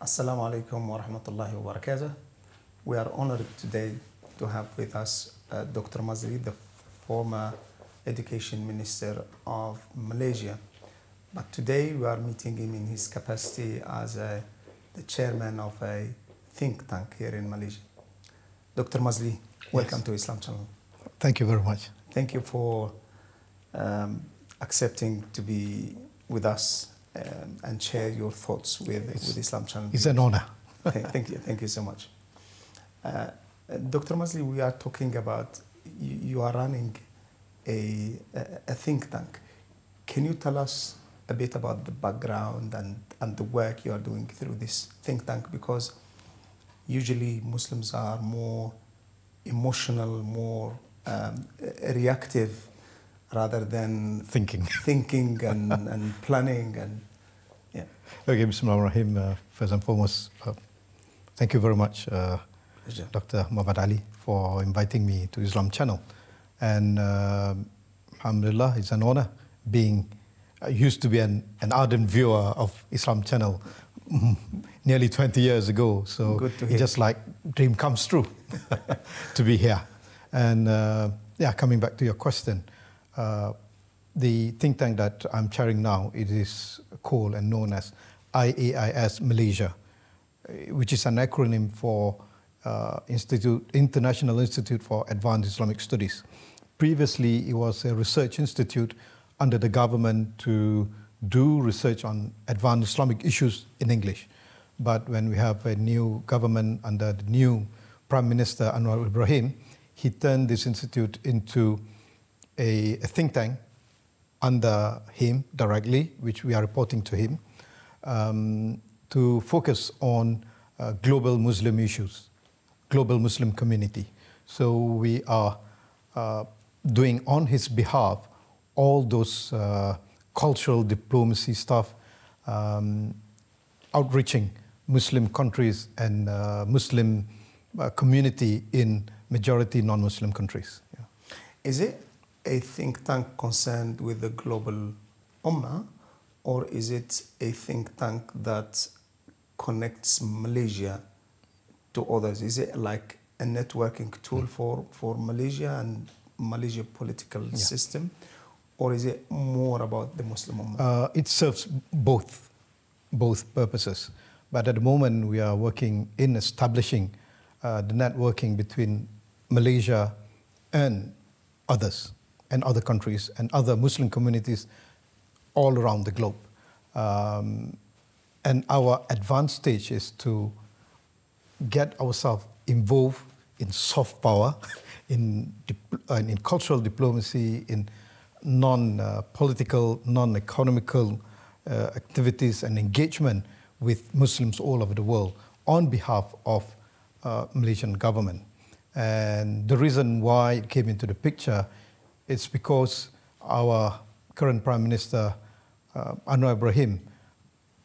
Assalamu alaikum wa rahmatullahi wa barakatuh. We are honored today to have with us Dr. Maszlee, the former Education Minister of Malaysia. But today we are meeting him in his capacity as the chairman of a think tank here in Malaysia. Dr. Maszlee, welcome to Islam Channel. Thank you very much. Thank you for accepting to be with us and share your thoughts with Islam Channel. It's an honor. Thank you so much. Dr. Maszlee, we are talking about, you are running a think tank. Can you tell us a bit about the background and the work you are doing through this think tank? Because usually Muslims are more emotional, more reactive, rather than thinking and planning and yeah. Okay, Bismillahirrahmanirrahim. First and foremost, thank you very much, Dr. Muhammad Ali, for inviting me to Islam Channel. And alhamdulillah, it's an honor being, I used to be an ardent viewer of Islam Channel nearly 20 years ago. So it's just like dream comes true to be here. And yeah, coming back to your question, the think tank that I'm chairing now, it is called and known as IAIS Malaysia, which is an acronym for International Institute for Advanced Islamic Studies. Previously, it was a research institute under the government to do research on advanced Islamic issues in English. But when we have a new government under the new Prime Minister Anwar Ibrahim, he turned this institute into a think tank under him directly, which we are reporting to him, to focus on global Muslim issues, global Muslim community. So we are doing on his behalf all those cultural diplomacy stuff, outreaching Muslim countries and Muslim community in majority non-Muslim countries. Yeah. Is it a think tank concerned with the global Ummah, or is it a think tank that connects Malaysia to others? Is it like a networking tool for Malaysia and Malaysia political system, or is it more about the Muslim Ummah? It serves both purposes. But at the moment, we are working in establishing the networking between Malaysia and others, and other countries, and other Muslim communities all around the globe. And our advanced stage is to get ourselves involved in soft power, in cultural diplomacy, in non-political, non-economical activities and engagement with Muslims all over the world on behalf of Malaysian government. And the reason why it came into the picture is because our current Prime Minister, Anwar Ibrahim,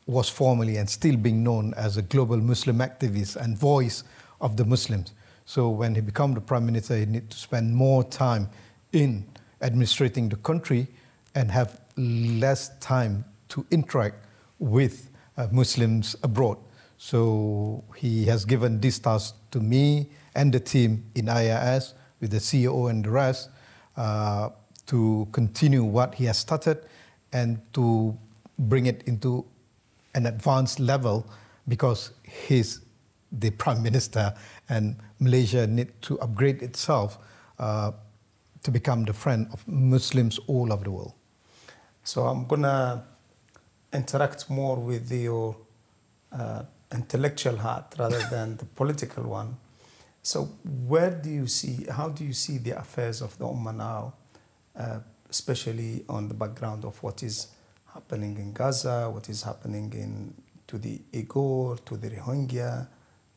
was formerly and still being known as a global Muslim activist and voice of the Muslims. So when he became the Prime Minister, he needed to spend more time in administrating the country and have less time to interact with Muslims abroad. So he has given this task to me and the team in IAS with the CEO and the rest to continue what he has started and to bring it into an advanced level, because he's the Prime Minister and Malaysia needs to upgrade itself to become the friend of Muslims all over the world. So I'm going to interact more with your intellectual heart rather than the political one. So how do you see the affairs of the Ummah now, especially on the background of what is happening in Gaza, what is happening to the Uyghur, to the Rohingya,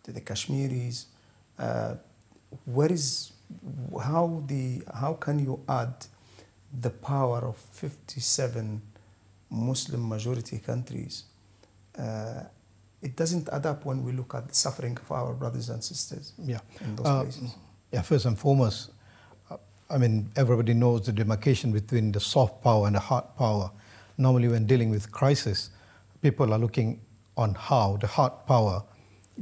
to the Kashmiris? How can you add the power of 57 Muslim majority countries? It doesn't add up when we look at the suffering of our brothers and sisters in those places. Yeah, first and foremost, I mean, everybody knows the demarcation between the soft power and the hard power. Normally when dealing with crisis, people are looking on how the hard power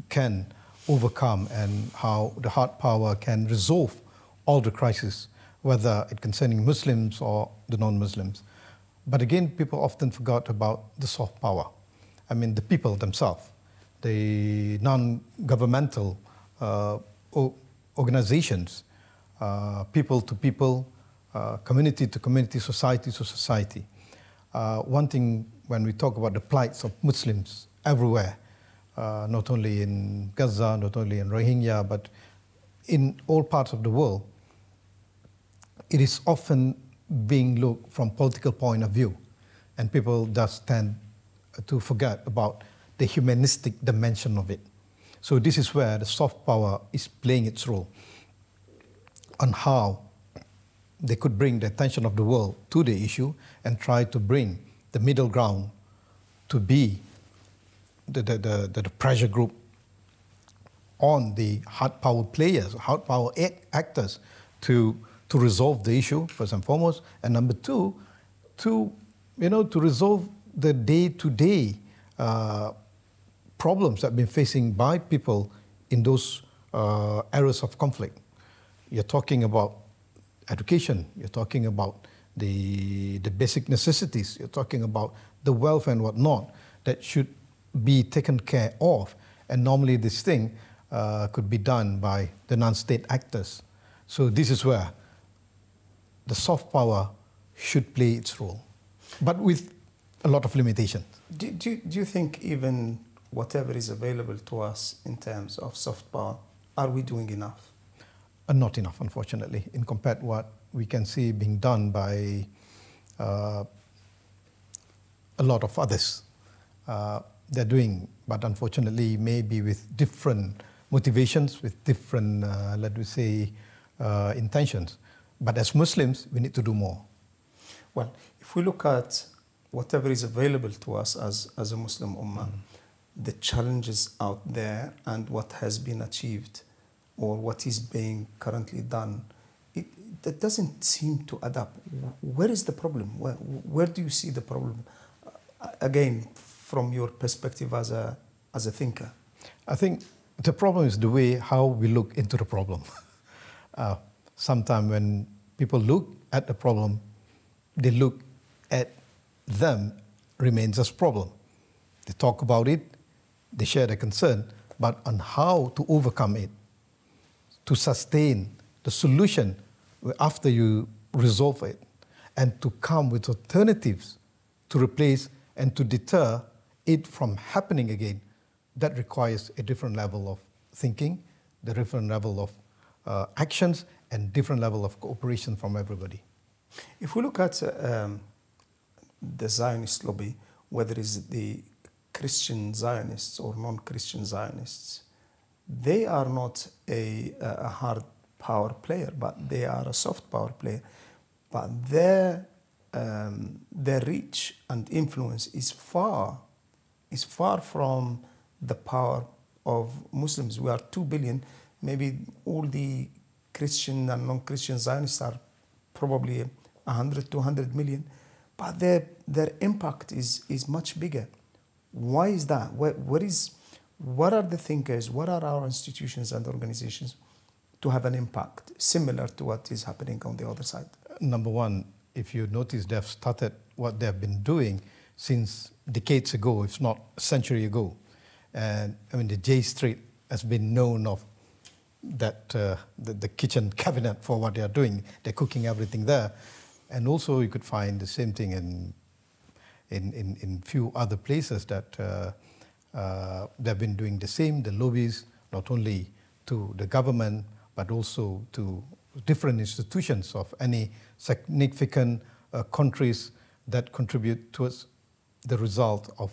can overcome and how the hard power can resolve all the crises, whether it concerning Muslims or the non-Muslims. But again, people often forgot about the soft power. I mean, the people themselves, the non-governmental organizations, people to people, community to community, society to society. One thing when we talk about the plights of Muslims everywhere, not only in Gaza, not only in Rohingya, but in all parts of the world, it is often being looked from political point of view, and people just tend to forget about the humanistic dimension of it. So this is where the soft power is playing its role on how they could bring the attention of the world to the issue and try to bring the middle ground to be the pressure group on the hard power players, hard power actors to resolve the issue, first and foremost, and number two, to resolve the day-to-day problems that have been facing by people in those areas of conflict. You're talking about education, you're talking about the basic necessities, you're talking about the wealth and whatnot that should be taken care of. And normally this thing could be done by the non-state actors. So this is where the soft power should play its role, but with a lot of limitations. Do you think even whatever is available to us in terms of soft power, are we doing enough? Not enough, unfortunately, in compared to what we can see being done by a lot of others. They're doing, but unfortunately, maybe with different motivations, with different, let me say, intentions. But as Muslims, we need to do more. Well, if we look at whatever is available to us as a Muslim Ummah, the challenges out there and what has been achieved or what is being currently done, that doesn't seem to add up. Where is the problem? Where do you see the problem? Again, from your perspective as a thinker. I think the problem is the way how we look into the problem. Sometimes when people look at the problem, they look at them remains as problem. They talk about it, they share their concern, but on how to overcome it, to sustain the solution after you resolve it, and to come with alternatives to replace and to deter it from happening again, that requires a different level of thinking, the different level of actions, and different level of cooperation from everybody. If we look at the Zionist lobby, whether it's the Christian Zionists or non-Christian Zionists, they are not a hard power player, but they are a soft power player. But their reach and influence is far from the power of Muslims. We are 2 billion. Maybe all the Christian and non-Christian Zionists are probably 100, 200 million. But their impact is much bigger. Why is that? What are the thinkers, what are our institutions and organizations to have an impact similar to what is happening on the other side? Number one, if you notice, they've started what they've been doing since decades ago, if not a century ago. And I mean, the J Street has been known of that the kitchen cabinet for what they are doing. They're cooking everything there. And also you could find the same thing in few other places that they've been doing the same, the lobbies, not only to the government, but also to different institutions of any significant countries that contribute towards the result of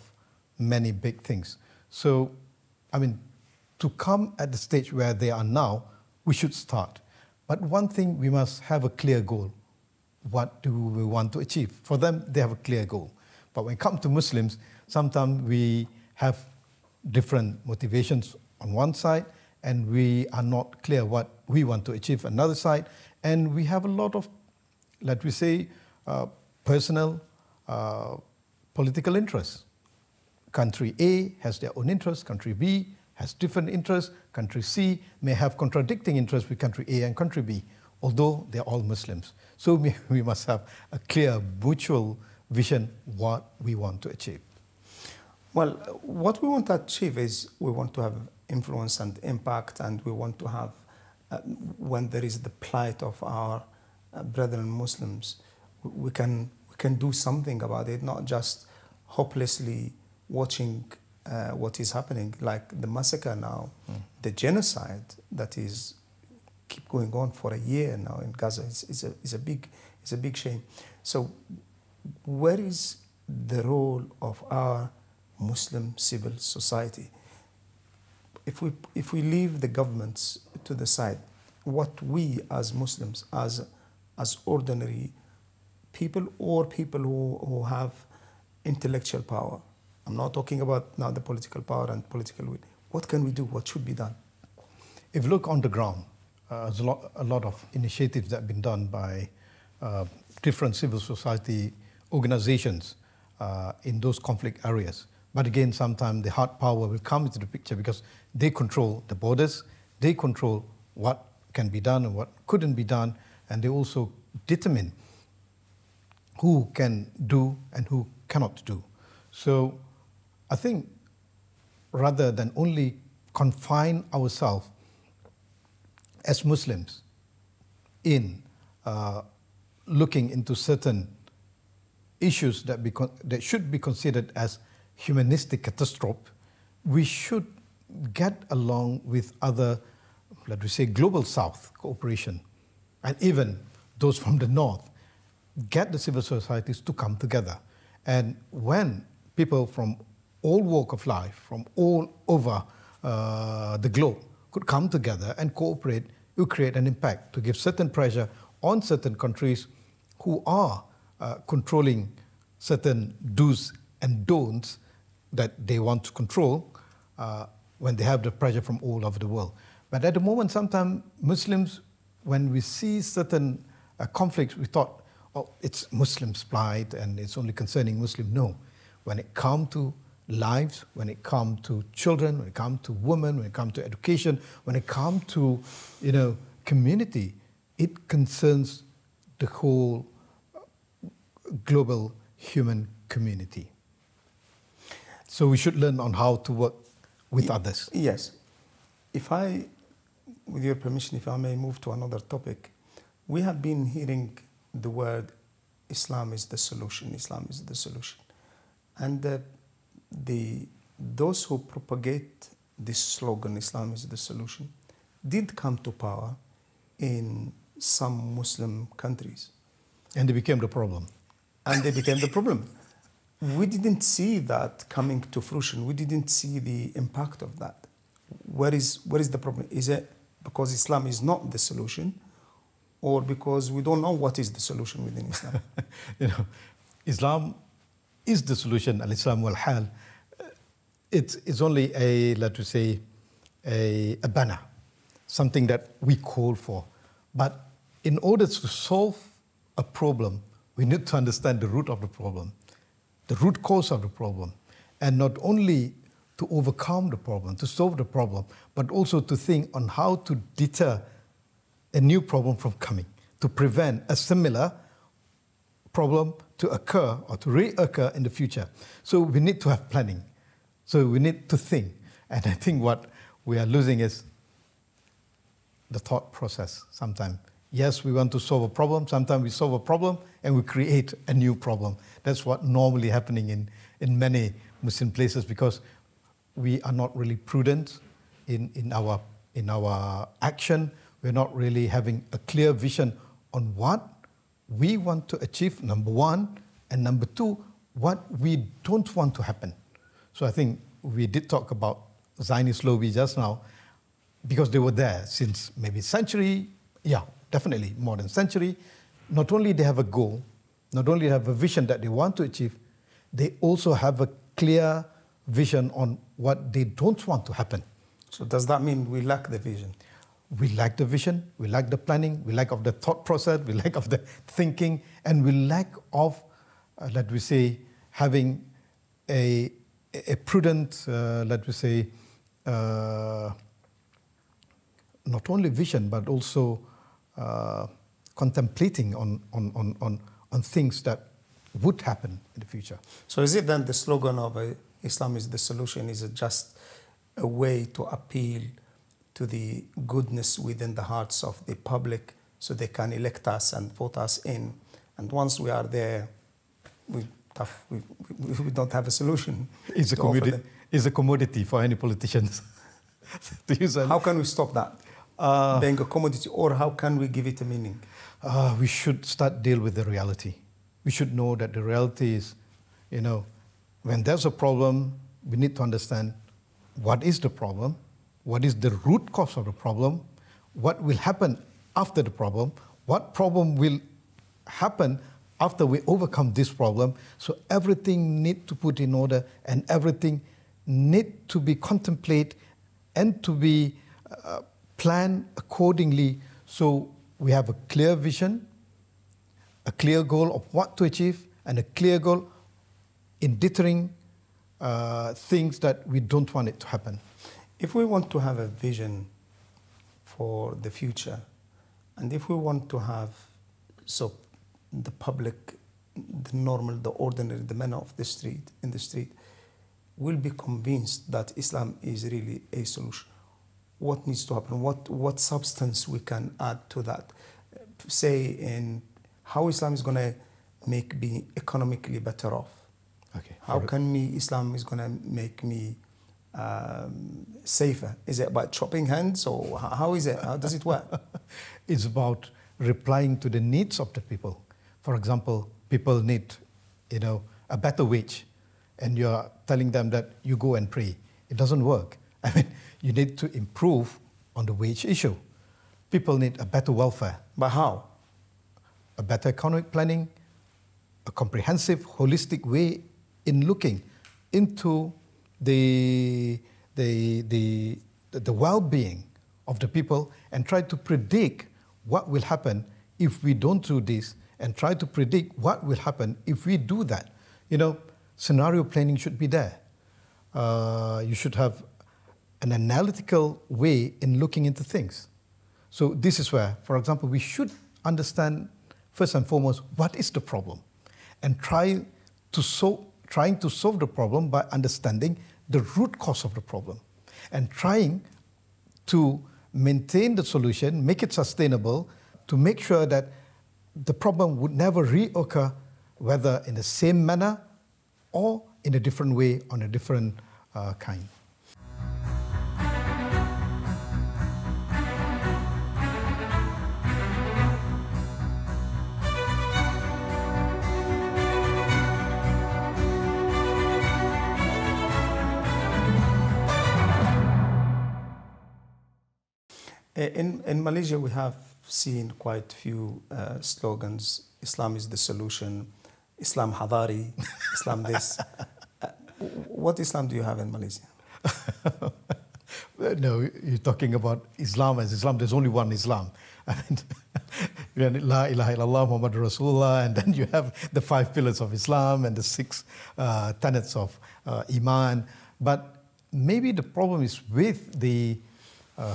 many big things. So, I mean, to come at the stage where they are now, we should start. But one thing, we must have a clear goal. What do we want to achieve? For them, they have a clear goal. But when it comes to Muslims, sometimes we have different motivations on one side, and we are not clear what we want to achieve on another side. And we have a lot of, let me say, personal political interests. country A has their own interests, country B has different interests, country C may have contradicting interests with country A and country B, although they're all Muslims. So we must have a clear mutual vision what we want to achieve. Well, what we want to achieve is we want to have influence and impact, and we want to have, when there is the plight of our brethren Muslims, we can do something about it, not just hopelessly watching what is happening, like the massacre now, the genocide that is keep going on for a year now in Gaza is a big shame. So, where is the role of our Muslim civil society? If we leave the governments to the side, what we as Muslims, as ordinary people or people who have intellectual power, I'm not talking about now the political power and political will, what can we do? What should be done? If you look on the ground, there's a lot of initiatives that have been done by different civil society organizations in those conflict areas. But again, sometimes the hard power will come into the picture because they control the borders, they control what can be done and what couldn't be done, and they also determine who can do and who cannot do. So I think rather than only confine ourselves as Muslims in looking into certain issues that should be considered as humanistic catastrophe, we should get along with other, let me say, global South cooperation, and even those from the North, get the civil societies to come together. And when people from all walk of life, from all over the globe, could come together and cooperate, you create an impact to give certain pressure on certain countries who are controlling certain do's and don'ts that they want to control when they have the pressure from all over the world. But at the moment, sometimes Muslims, when we see certain conflicts, we thought, oh, it's Muslims' plight and it's only concerning Muslims. No. When it comes to lives, when it comes to children, when it comes to women, when it comes to education, when it comes to, community, it concerns the whole global human community. So we should learn on how to work with others. Yes. With your permission, if I may move to another topic, we have been hearing the word Islam is the solution, Islam is the solution. And those who propagate this slogan, Islam is the solution, did come to power in some Muslim countries. And they became the problem. And they became the problem. We didn't see that coming to fruition. We didn't see the impact of that. Where is the problem? Is it because Islam is not the solution, or because we don't know what is the solution within Islam? Islam is the solution, al-Islam wal-hal. It's only a, let us say, a banner, something that we call for. But in order to solve a problem, we need to understand the root of the problem, the root cause of the problem, and not only to overcome the problem, to solve the problem, but also to think on how to deter a new problem from coming, to prevent a similar problem to occur or to reoccur in the future. So we need to have planning. So we need to think. And I think what we are losing is the thought process sometimes. Yes, we want to solve a problem. Sometimes we solve a problem and we create a new problem. That's what normally happening in many Muslim places, because we are not really prudent in our action. We're not really having a clear vision on what we want to achieve, number one, and number two, what we don't want to happen. So I think we did talk about Zionist lobby just now, because they were there since maybe century, definitely more than century. Not only they have a goal, not only they have a vision that they want to achieve, they also have a clear vision on what they don't want to happen. So does that mean we lack the vision? We lack the vision, we lack the planning, we lack of the thought process, we lack of the thinking, and we lack of, let me say, having a a prudent, let me say, not only vision, but also contemplating on things that would happen in the future. So is it then the slogan of Islam is the solution? Is it just a way to appeal to the goodness within the hearts of the public so they can elect us and vote us in? And once we are there, we don't have a solution. It's a commodity for any politicians. How can we stop that being a commodity, or how can we give it a meaning? We should start deal with the reality. We should know that the reality is, when there's a problem, we need to understand what is the problem, what is the root cause of the problem, what will happen after the problem, what problem will happen after we overcome this problem. So everything need to put in order, and everything need to be contemplated and to be planned accordingly, so we have a clear vision, a clear goal of what to achieve, and a clear goal in deterring things that we don't want it to happen. If we want to have a vision for the future, and if we want to have the public, the normal, the ordinary, the men of the street, in the street, will be convinced that Islam is really a solution, what needs to happen? What substance we can add to that? Say, in how Islam is going to make me economically better off. Okay. How can Islam is going to make me safer? Is it by chopping hands, or how is it? How does it work? It's about replying to the needs of the people. For example, people need, a better wage, and you're telling them that you go and pray. It doesn't work. I mean, you need to improve on the wage issue. People need a better welfare. But how? A better economic planning, a comprehensive, holistic way in looking into the well-being of the people, and try to predict what will happen if we don't do this, and try to predict what will happen if we do that. Scenario planning should be there. You should have an analytical way in looking into things. So this is where, for example, we should understand first and foremost what is the problem, and trying to solve the problem by understanding the root cause of the problem, and trying to maintain the solution, make it sustainable, to make sure that the problem would never reoccur, whether in the same manner or in a different way, on a different kind. In Malaysia, we have seen quite a few slogans. Islam is the solution, Islam Hadari, Islam this. What Islam do you have in Malaysia? No, you're talking about Islam as Islam. There's only one Islam. I mean, La ilaha illallah Muhammad Rasulullah, and then you have the 5 pillars of Islam and the 6 tenets of Iman. But maybe the problem is with the,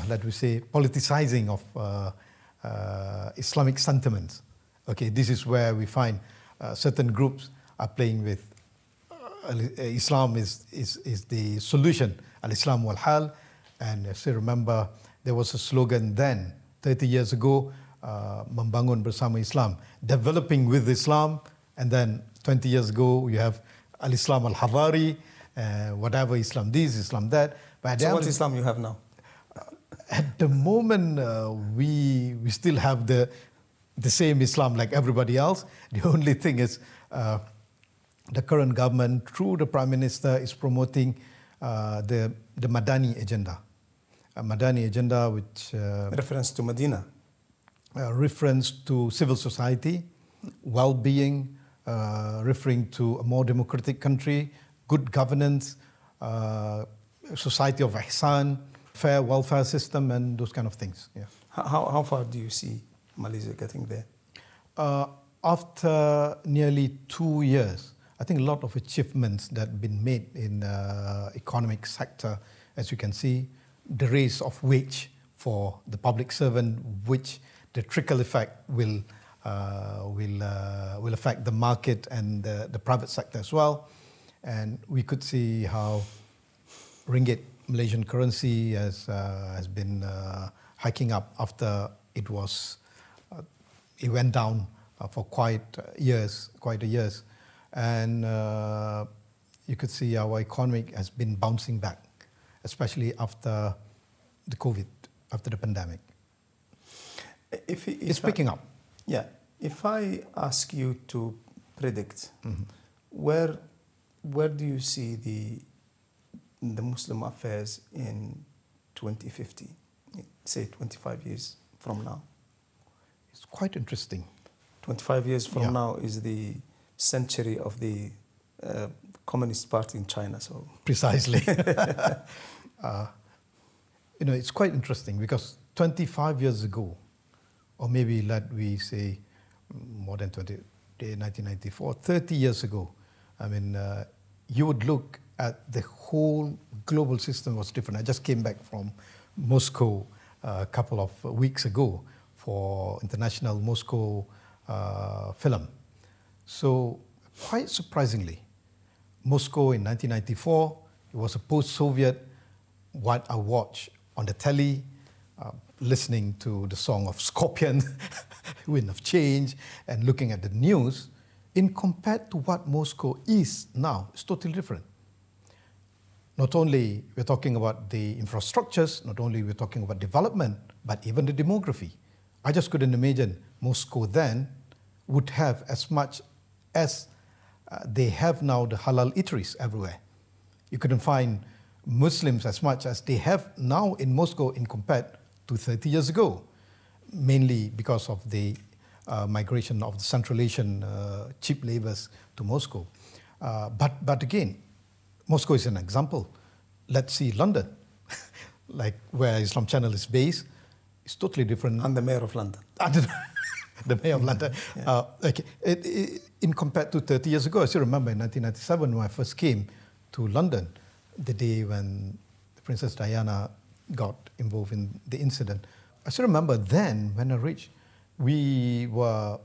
let me say, politicizing of Islamic sentiments. Okay, this is where we find certain groups are playing with Islam is the solution, al-Islam wal-hal. And I still remember there was a slogan then, 30 years ago, membangun bersama Islam, developing with Islam. And then 20 years ago, you have al-Islam al-Hadari, whatever, Islam this, Islam that. But so what Islam you have now? At the moment, we still have the same Islam like everybody else. The only thing is the current government, through the Prime Minister, is promoting the Madani agenda. A Madani agenda which... reference to Medina. Reference to civil society, well-being, referring to a more democratic country, good governance, society of ihsan, fair welfare system, and those kind of things. Yeah. How far do you see Malaysia getting there? After nearly 2 years I think a lot of achievements that have been made in the economic sector, as you can see, the raise of wage for the public servant, which the trickle effect will affect the market and the private sector as well. And we could see how ringgit, Malaysian currency, has been hiking up after it went down for quite a years. And you could see our economy has been bouncing back, especially after the COVID, after the pandemic. It's picking up. Yeah. If I ask you to predict, where do you see the Muslim affairs in 2050, say 25 years from now? It's quite interesting. 25 years from now is the century of the Communist Party in China. So precisely. It's quite interesting because 25 years ago, or maybe let we say more than 1994, 30 years ago, you would look at the whole global system was different. I just came back from Moscow a couple of weeks ago for International Moscow Film. So quite surprisingly, Moscow in 1994, it was a post-Soviet, what I watched on the telly, listening to the song of Scorpion, Wind of Change, and looking at the news, in compared to what Moscow is now, it's totally different. Not only we're talking about the infrastructures, not only we're talking about development, but even the demography. I just couldn't imagine Moscow then would have as much as they have now the halal eateries everywhere. You couldn't find Muslims as much as they have now in Moscow in compared to 30 years ago, mainly because of the migration of the Central Asian cheap labours to Moscow. But again, Moscow is an example. Let's see London, like where Islam Channel is based. It's totally different. I'm the mayor of London. The mayor of London. In compared to 30 years ago, I still remember in 1997 when I first came to London, the day when Princess Diana got involved in the incident. I still remember then when I reached, we were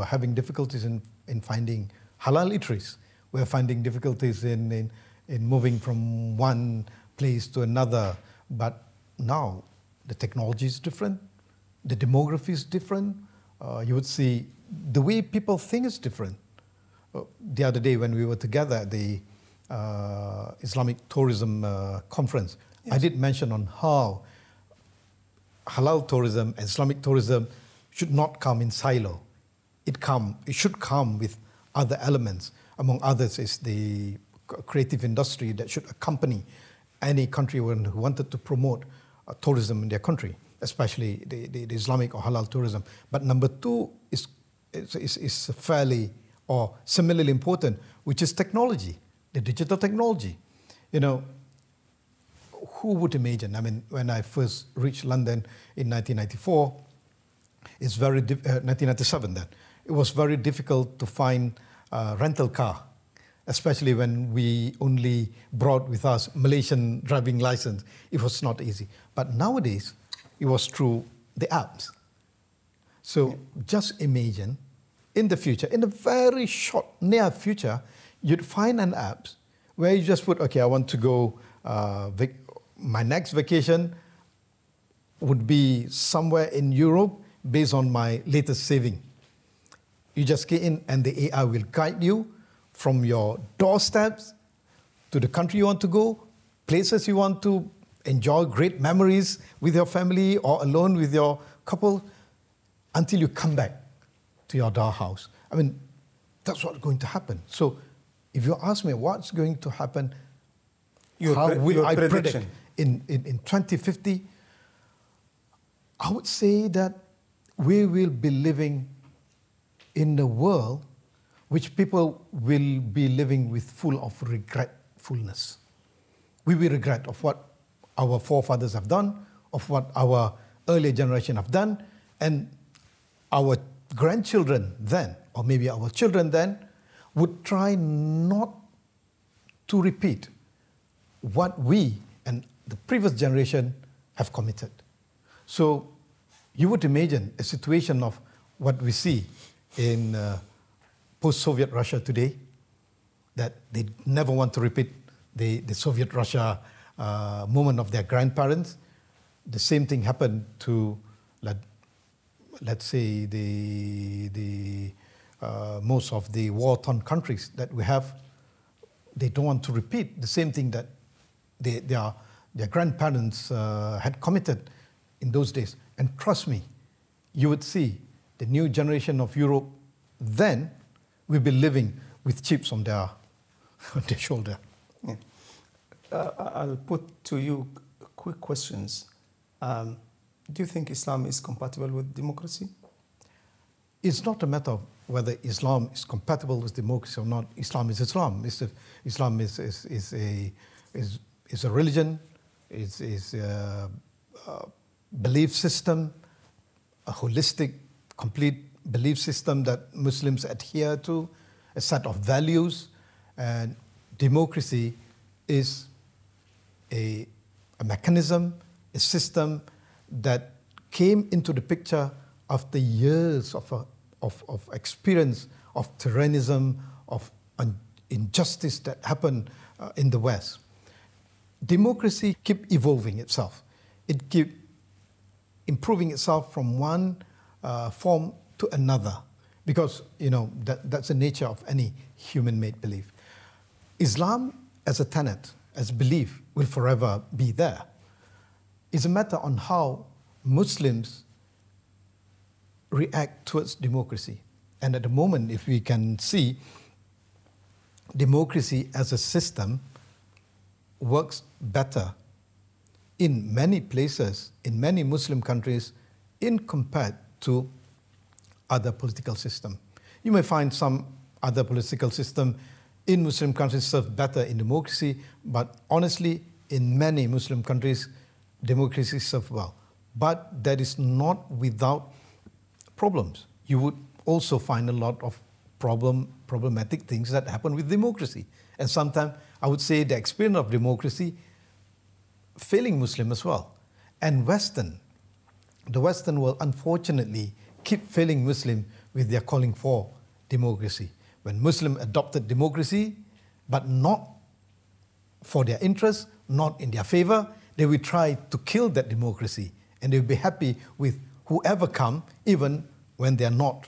having difficulties in finding halal eateries. We were finding difficulties in moving from one place to another. But now the technology is different, the demography is different. You would see the way people think is different. The other day when we were together at the Islamic tourism conference, yes, I did mention on how halal tourism and Islamic tourism should not come in silo. It should come with other elements. Among others is the creative industry that should accompany any country who wanted to promote tourism in their country, especially the Islamic or halal tourism. But number two is fairly or similarly important, which is technology, the digital technology. Who would imagine? When I first reached London in 1994, 1997 then, it was very difficult to find a rental car, especially when we only brought with us Malaysian driving license. It was not easy. But nowadays, it was through the apps. So just imagine, in the future, in the very short, near future, you'd find an app where you just put, okay, I want to go, my next vacation would be somewhere in Europe based on my latest saving. You just get in and the AI will guide you from your doorsteps to the country you want to go, places you want to enjoy great memories with your family or alone with your couple until you come back to your doll house. That's what's going to happen. So if you ask me what's going to happen, how will I predict in 2050, I would say that we will be living in a world which people will be living with full of regretfulness. We will regret of what our forefathers have done, of what our earlier generation have done, and our grandchildren then, or maybe our children then, would try not to repeat what we and the previous generation have committed. So you would imagine a situation of what we see in post-Soviet Russia today, that they never want to repeat the Soviet Russia moment of their grandparents. The same thing happened to, let's say, the most of the war-torn countries that we have. They don't want to repeat the same thing that their grandparents had committed in those days. And trust me, you would see the new generation of Europe then will be living with chips on their shoulder. Yeah. I'll put to you quick questions. Do you think Islam is compatible with democracy? It's not a matter of whether Islam is compatible with democracy or not. Islam is Islam. Islam is a religion, is a belief system, a holistic, complete belief system that Muslims adhere to, a set of values. And democracy is a mechanism, a system that came into the picture after years of experience of tyrannism, of injustice that happened in the West. Democracy keep evolving itself. It keep improving itself from one form to another, because that's the nature of any human-made belief. Islam as a tenet, as belief, will forever be there. It's a matter on how Muslims react towards democracy. And at the moment, if we can see, democracy as a system works better in many places, in many Muslim countries, in compared to other political system. You may find some other political system in Muslim countries serve better in democracy, but honestly, in many Muslim countries, democracy serves well. But that is not without problems. You would also find a lot of problematic things that happen with democracy. And sometimes I would say the experience of democracy failing Muslim as well. And the Western world unfortunately keep failing Muslim with their calling for democracy. When Muslim adopted democracy, but not for their interest, not in their favor, they will try to kill that democracy. And they will be happy with whoever come, even when they are not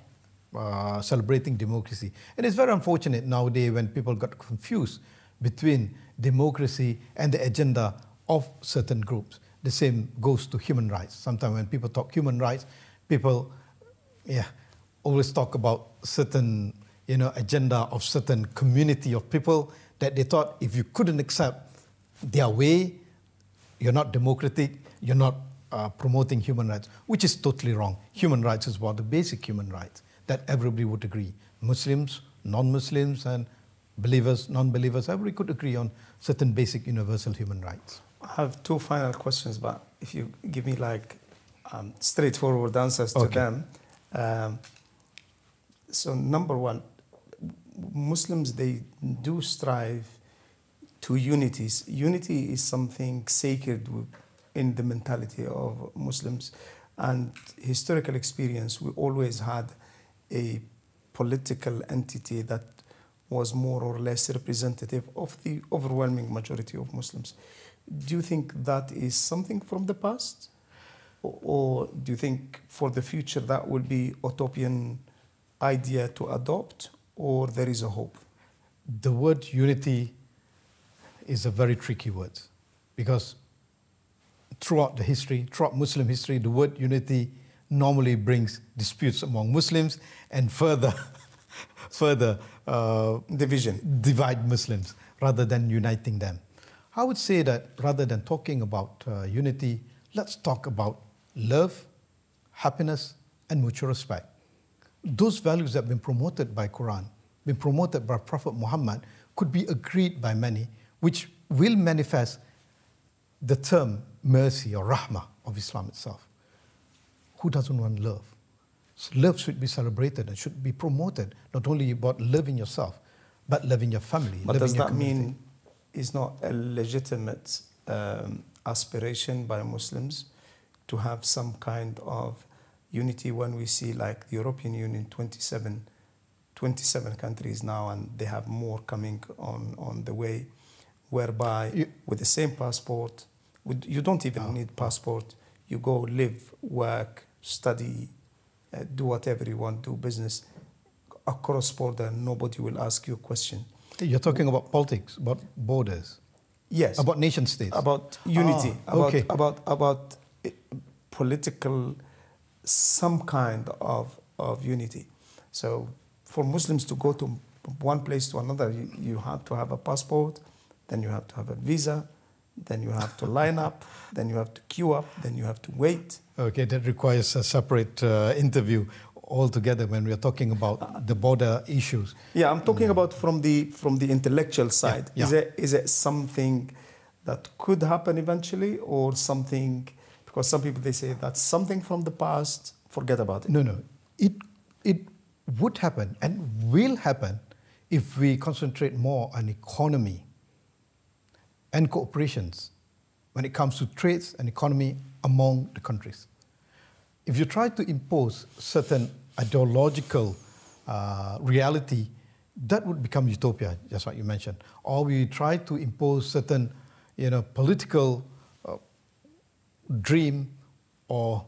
celebrating democracy. And it's very unfortunate nowadays when people got confused between democracy and the agenda of certain groups. The same goes to human rights. Sometimes when people talk human rights, people always talk about certain agenda of certain community of people that they thought if you couldn't accept their way, you're not democratic, you're not promoting human rights, which is totally wrong. Human rights is about the basic human rights that everybody would agree. Muslims, non-Muslims, and believers, non-believers, everybody could agree on certain basic universal human rights. I have two final questions, but if you give me straightforward answers to them. So number one, Muslims, they do strive to unities. Unity is something sacred in the mentality of Muslims. And historical experience, we always had a political entity that was more or less representative of the overwhelming majority of Muslims. Do you think that is something from the past? Or do you think for the future that will be utopian idea to adopt, or there is a hope? The word unity is a very tricky word, because throughout Muslim history, the word unity normally brings disputes among Muslims and further divide Muslims rather than uniting them. I would say that rather than talking about unity, let's talk about love, happiness, and mutual respect. Those values that have been promoted by Quran, been promoted by Prophet Muhammad, could be agreed by many, which will manifest the term mercy or rahmah of Islam itself. Who doesn't want love? So love should be celebrated and should be promoted, not only about loving yourself, but loving your family. But loving does your that community. mean it's not a legitimate aspiration by Muslims to have some kind of unity when we see like the European Union, 27 countries now, and they have more coming on the way, whereby with the same passport, you don't even need passport, you go live, work, study, do whatever you want, do business across border, nobody will ask you a question. You're talking about politics, about borders. Yes. About nation states. About unity. Okay. About political, some kind of unity. So for Muslims to go to one place to another, you have to have a passport, then you have to have a visa, then you have to line up, then you have to queue up, then you have to wait. Okay, that requires a separate interview altogether when we are talking about the border issues. Yeah, I'm talking about from the intellectual side. Yeah. Is it something that could happen eventually, or something, because some people they say that's something from the past, forget about it. No. It would happen and will happen if we concentrate more on economy and cooperations when it comes to trades and economy among the countries. If you try to impose certain ideological reality, that would become utopia, just like you mentioned. Or we try to impose certain, political dream, or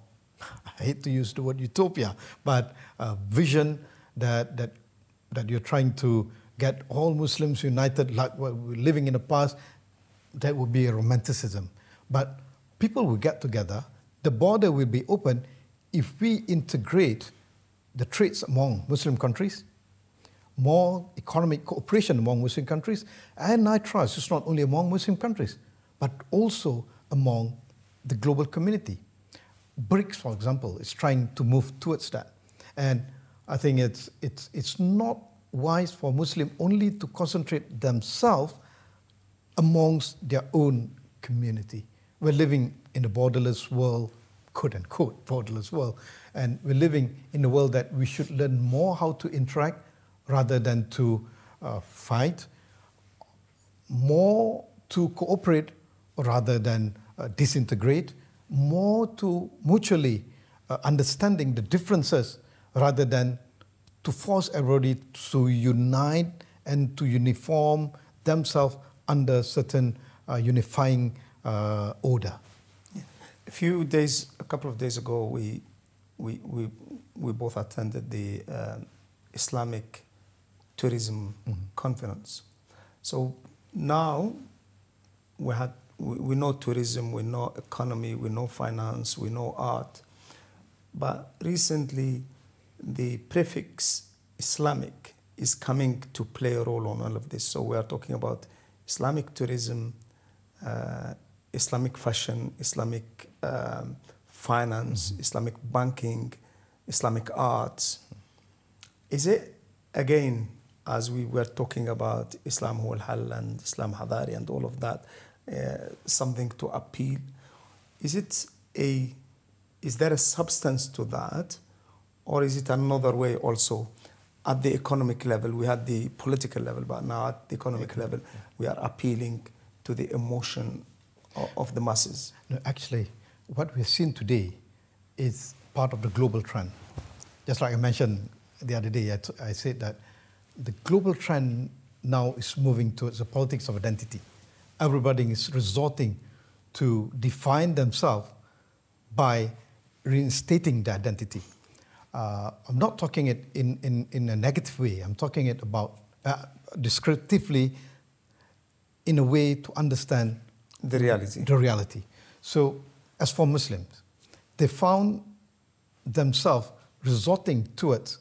I hate to use the word utopia, but vision that you're trying to get all Muslims united like what we're living in the past. That would be a romanticism. But people will get together, the border will be open if we integrate the trades among Muslim countries, more economic cooperation among Muslim countries, and I trust it's not only among Muslim countries, but also among the global community. BRICS, for example, is trying to move towards that. And I think it's not wise for Muslims only to concentrate themselves amongst their own community. We're living in a borderless world, quote unquote, borderless world. And we're living in a world that we should learn more how to interact rather than to fight, more to cooperate rather than disintegrate, more to mutually understanding the differences rather than to force everybody to unite and to uniform themselves under certain unifying order. A couple of days ago, we both attended the Islamic tourism conference. So now we know tourism, we know economy, we know finance, we know art, but recently the prefix Islamic is coming to play a role on all of this. So we are talking about Islamic tourism, Islamic fashion, Islamic finance, Islamic banking, Islamic arts. Is it, again, as we were talking about Islam huwa al-hal and Islam hadari and all of that, something to appeal? Is there a substance to that, or is it another way also? At the economic level, we had the political level, but now at the economic level, we are appealing to the emotion of the masses. No, actually, what we're seeing today is part of the global trend. Just like I mentioned the other day, I said that the global trend now is moving towards the politics of identity. Everybody is resorting to define themselves by reinstating the identity. I'm not talking it in a negative way. I'm talking it about descriptively in a way to understand the reality. The reality. So as for Muslims, they found themselves resorting towards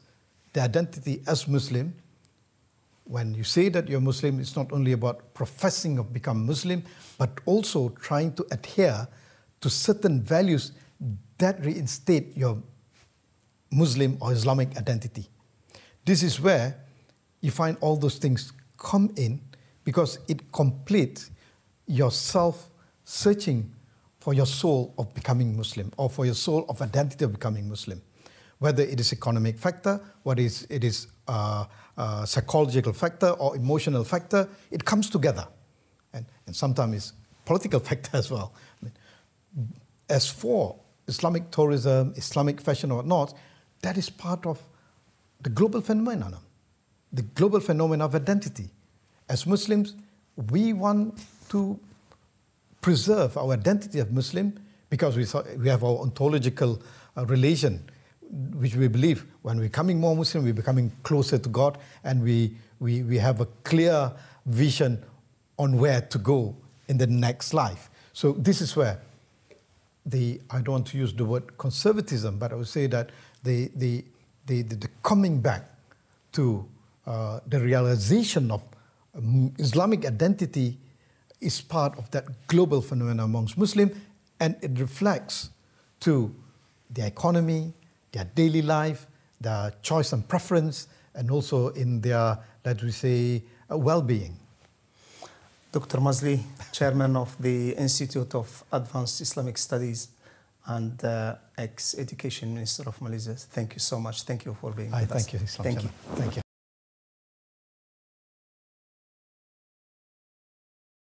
the identity as Muslim. When you say that you're Muslim, it's not only about professing of become Muslim, but also trying to adhere to certain values that reinstate your Muslim or Islamic identity. This is where you find all those things come in, because it completes your self-searching for your soul of becoming Muslim, or for your soul of identity of becoming Muslim. Whether it is economic factor, whether it is psychological factor or emotional factor, it comes together. And sometimes it's political factor as well. I mean, as for Islamic tourism, Islamic fashion or not, that is part of the global phenomenon, the global phenomenon of identity. As Muslims, we want to preserve our identity of Muslim because we have our ontological relation, which we believe when we're becoming more Muslim, we're becoming closer to God, and we have a clear vision on where to go in the next life. So this is where I don't want to use the word conservatism, but I would say that the coming back to the realization of Islamic identity is part of that global phenomenon amongst Muslims, and it reflects to their economy, their daily life, their choice and preference, and also in their, let me say, well-being. Dr. Maszlee, Chairman of the Institute of Advanced Islamic Studies and ex-Education Minister of Malaysia. Thank you so much. Thank you for being with us. Thank you, Islam. Thank you. Thank you.